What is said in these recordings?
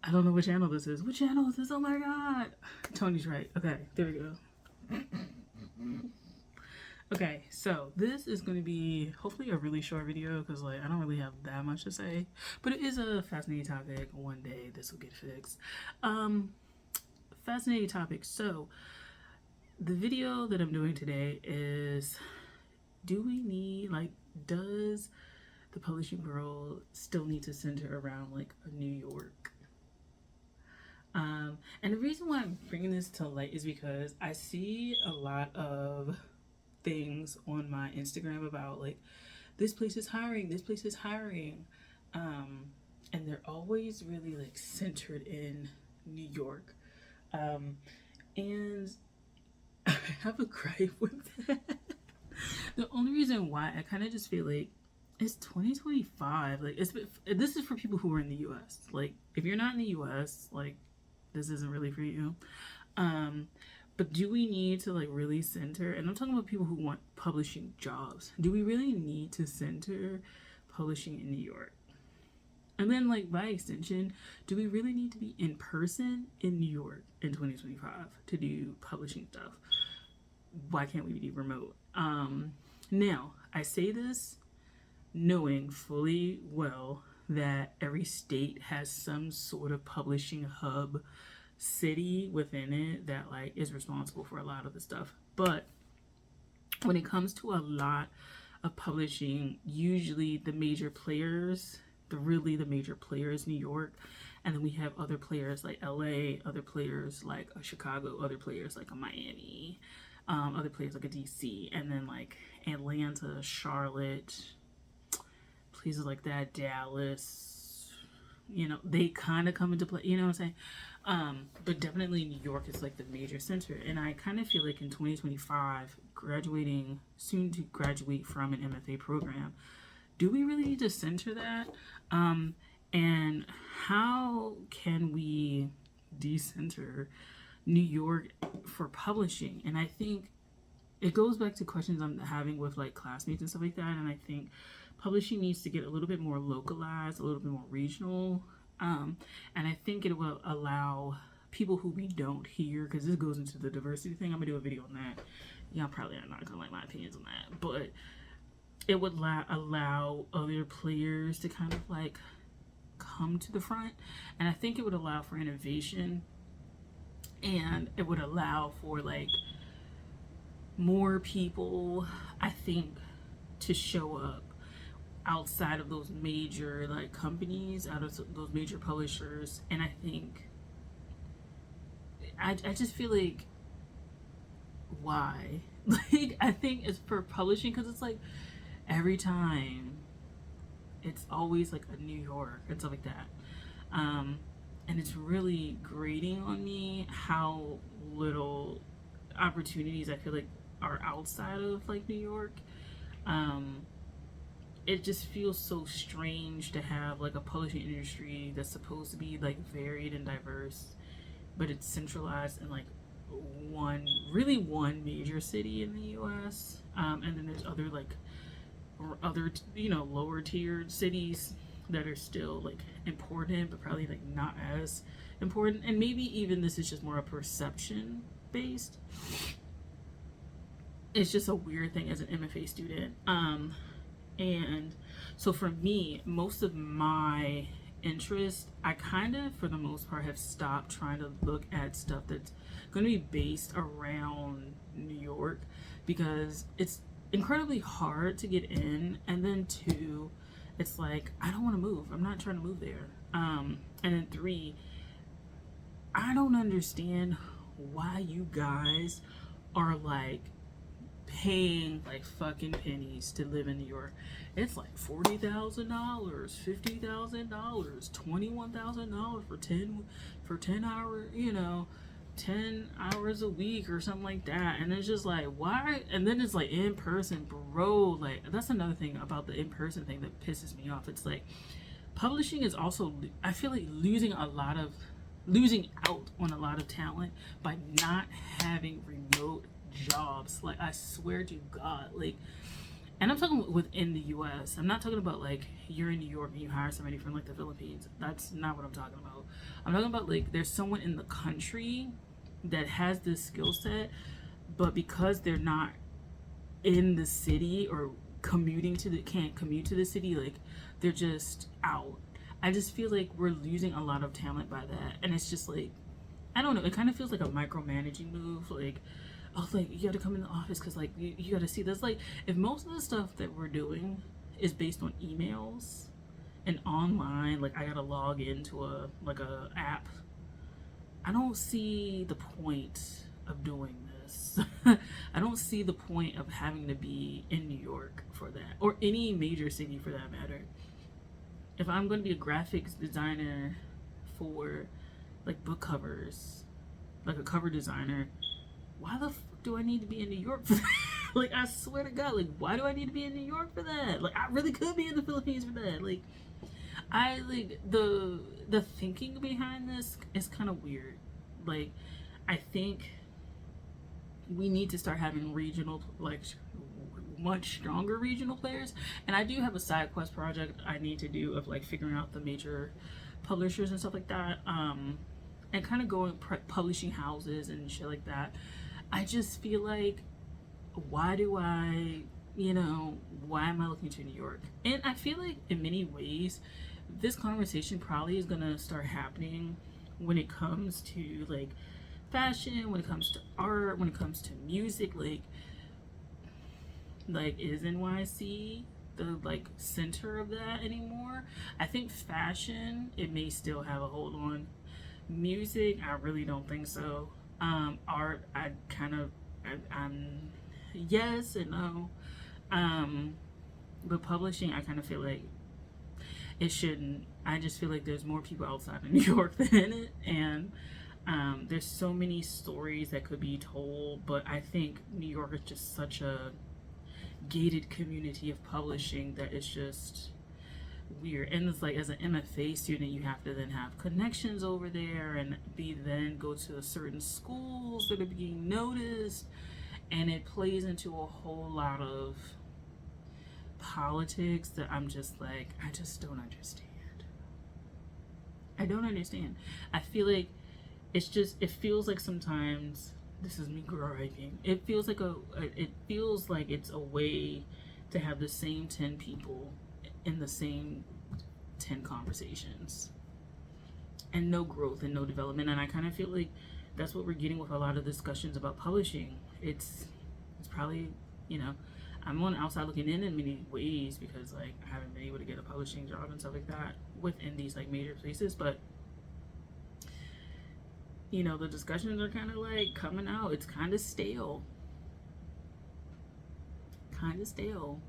I don't know what channel this is. What channel is this? Oh my god. Tony's right. Okay, there we go. Okay, so this is going to be hopefully a really short video because like I don't really have that much to say, but it is a fascinating topic. One day this will get fixed. Fascinating topic. So the video that I'm doing today is, do we need, like, does the publishing world still need to center around like New York? And the reason why I'm bringing this to light is because I see a lot of things on my Instagram about like this place is hiring, this place is hiring, and they're always really like centered in New York, and I have a gripe with that. The only reason why I kind of just feel like it's 2025. Like this is for people who are in the U.S. Like if you're not in the U.S., like this isn't really for you. But do we need to like really center? And I'm talking about people who want publishing jobs. Do we really need to center publishing in New York? And then, like, by extension, do we really need to be in person in New York in 2025 to do publishing stuff? Why can't we be remote? Now, I say this knowing fully well that every state has some sort of publishing hub city within it that like is responsible for a lot of the stuff. But when it comes to a lot of publishing, usually the major players, the major players, New York, and then we have other players like LA, other players like Chicago, other players like a Miami, other players like a DC, and then like Atlanta, Charlotte, places like that, Dallas, you know, they kind of come into play, you know what I'm saying? But definitely New York is like the major center. And I kind of feel like in 2025, soon to graduate from an MFA program, do we really need to center that? And how can we decenter New York for publishing? And I think it goes back to questions I'm having with like classmates and stuff like that. And I think publishing needs to get a little bit more localized, a little bit more regional. And I think it will allow people who we don't hear, because this goes into the diversity thing. I'm gonna do a video on that. Y'all probably are not gonna like my opinions on that, but it would allow other players to kind of like come to the front. And I think it would allow for innovation, and it would allow for like more people, I think, to show up outside of those major like companies, out of those major publishers. And I think I just feel like, why? Like I think it's for publishing because it's like every time it's always like a New York and stuff like that, and it's really grating on me how little opportunities I feel like are outside of like New York. It just feels so strange to have like a publishing industry that's supposed to be like varied and diverse, but it's centralized in like one major city in the US. And then there's other like you know, lower tiered cities that are still like important but probably like not as important. And maybe even this is just more a perception based. It's just a weird thing as an MFA student. And so for me, most of my interest, I kind of, for the most part, have stopped trying to look at stuff that's going to be based around New York, because it's incredibly hard to get in, and then two, it's like I don't want to move. I'm not trying to move there. And then three, I don't understand why you guys are like paying like fucking pennies to live in New York. It's like $40,000, $50,000, $21,000 for 10 hours, you know, 10 hours a week or something like that. And it's just like, why? And then it's like in person, bro. Like that's another thing about the in person thing that pisses me off. It's like publishing is also, I feel like losing out on a lot of talent by not having remote jobs. Like I swear to God, like And I'm talking within the US. I'm not talking about like you're in New York and you hire somebody from like the Philippines. That's not what I'm talking about. I'm talking about like there's someone in the country that has this skill set, but because they're not in the city or commuting to the can't commute to the city, like they're just out. I just feel like we're losing a lot of talent by that. And it's just like I don't know, it kind of feels like a micromanaging move. Like, oh, like you gotta come in the office because like you gotta see this. Like, if most of the stuff that we're doing is based on emails and online, like I gotta log into a app, I don't see the point of doing this. I don't see the point of having to be in New York for that, or any major city for that matter. If I'm going to be a graphics designer for like book covers, like a cover designer, why the fuck do I need to be in New York for that? Like, I swear to God, like, why do I need to be in New York for that? Like, I really could be in the Philippines for that. Like, I like the thinking behind this is kind of weird. Like, I think we need to start having regional, like, much stronger regional players. And I do have a side quest project I need to do of like figuring out the major publishers and stuff like that, and kind of going publishing houses and shit like that. I just feel like, why do I, why am I looking to New York? And I feel like in many ways, this conversation probably is gonna start happening when it comes to like fashion, when it comes to art, when it comes to music. Like is NYC the like center of that anymore? I think fashion, it may still have a hold on. Music, I really don't think so. Art, I'm yes and no. But publishing, I kind of feel like it shouldn't. I just feel like there's more people outside of New York than in it, and there's so many stories that could be told. But I think New York is just such a gated community of publishing that it's just weird. And it's like, as an MFA student, you have to then have connections over there and then go to certain schools that are being noticed, and it plays into a whole lot of politics that I'm just like, I just don't understand. I don't understand. I feel like it feels like sometimes, this is me griping, it feels like it's a way to have the same 10 people in the same 10 conversations and no growth and no development. And I kind of feel like that's what we're getting with a lot of discussions about publishing. It's probably, I'm on the outside looking in many ways, because like I haven't been able to get a publishing job and stuff like that within these like major places. But the discussions are kind of like coming out. It's kind of stale.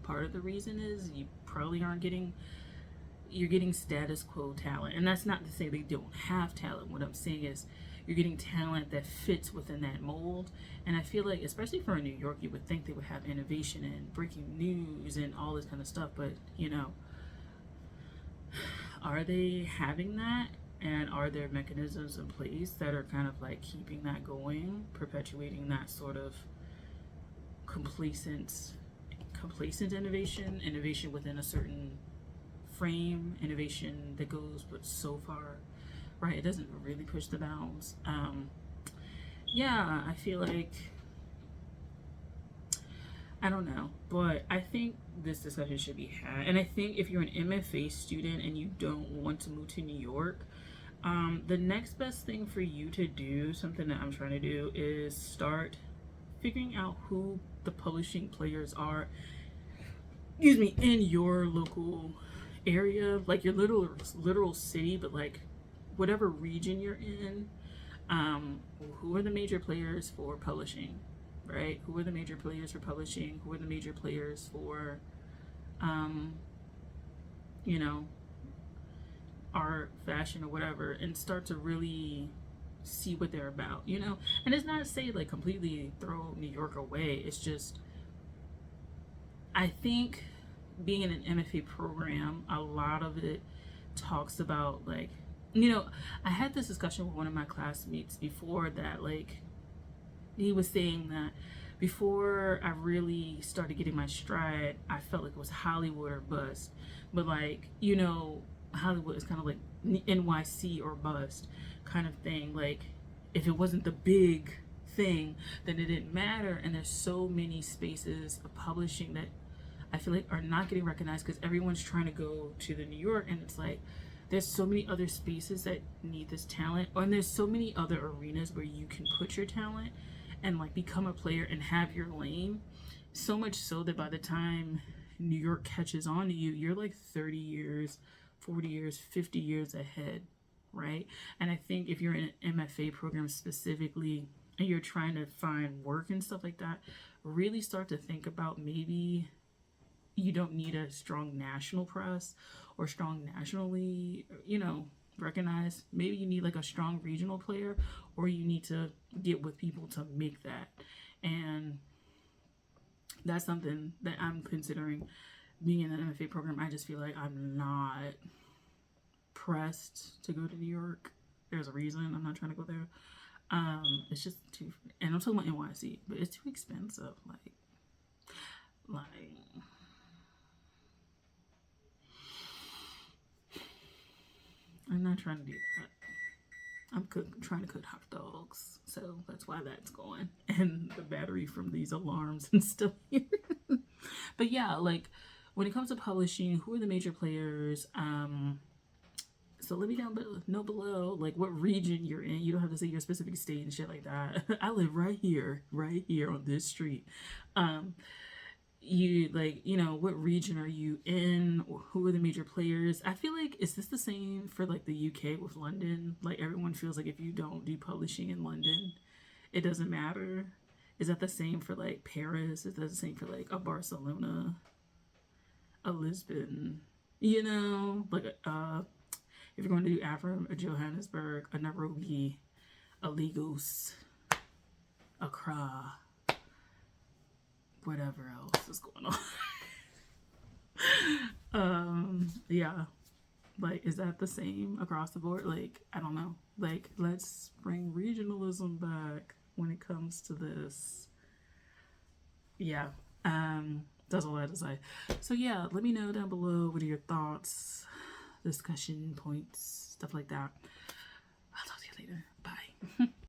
Part of the reason is you probably you're getting status quo talent. And that's not to say they don't have talent. What I'm saying is you're getting talent that fits within that mold. And I feel like, especially for New York, you would think they would have innovation and breaking news and all this kind of stuff. But, are they having that? And are there mechanisms in place that are kind of like keeping that going, perpetuating that sort of complacent innovation within a certain frame, innovation that goes but so far, right? It doesn't really push the bounds. I feel like, I don't know, but I think this discussion should be had. And I think if you're an MFA student and you don't want to move to New York, the next best thing for you to do, something that I'm trying to do, is start figuring out who the publishing players are, in your local area, like your literal city, but like whatever region you're in. Who are the major players for publishing, right? Who are the major players for publishing? Who are the major players for, art, fashion, or whatever, and start to really see what they're about, And it's not to say like completely throw New York away. It's just, I think being in an MFA program, a lot of it talks about like, I had this discussion with one of my classmates before that, like, he was saying that before I really started getting my stride, I felt like it was Hollywood or bust. But like, Hollywood is kind of like NYC or bust kind of thing. Like, if it wasn't the big thing, then it didn't matter. And there's so many spaces of publishing that I feel like are not getting recognized because everyone's trying to go to the New York, and it's like there's so many other spaces that need this talent, and there's so many other arenas where you can put your talent and like become a player and have your lane. So much so that by the time New York catches on to you, you're like 30 years, 40 years, 50 years ahead, right? And I think if you're in an MFA program specifically and you're trying to find work and stuff like that, really start to think about maybe you don't need a strong national press or strong nationally, recognized. Maybe you need like a strong regional player, or you need to get with people to make that. And that's something that I'm considering being in an MFA program. I just feel like I'm not pressed to go to New York. There's a reason I'm not trying to go there. It's just too, and I'm talking about NYC, but it's too expensive. Like, I'm not trying to do that. Trying to cook hot dogs, so that's why that's going, and the battery from these alarms and stuff here. But yeah, like when it comes to publishing, who are the major players? So let me know below, like what region you're in. You don't have to say your specific state and shit like that. I live right here on this street. You like, what region are you in, or who are the major players? I feel like, is this the same for like the UK with London? Like everyone feels like if you don't do publishing in London, it doesn't matter. Is that the same for like Paris? Is that the same for like a Barcelona, a Lisbon? Like if you're going to do Africa, a Johannesburg, a Nairobi, a Lagos, Accra, whatever else is going on. Yeah, like, is that the same across the board? Like, I don't know. Like, let's bring regionalism back when it comes to this. Yeah, that's all I had to say. So yeah, let me know down below what are your thoughts, discussion points, stuff like that. I'll talk to you later. Bye.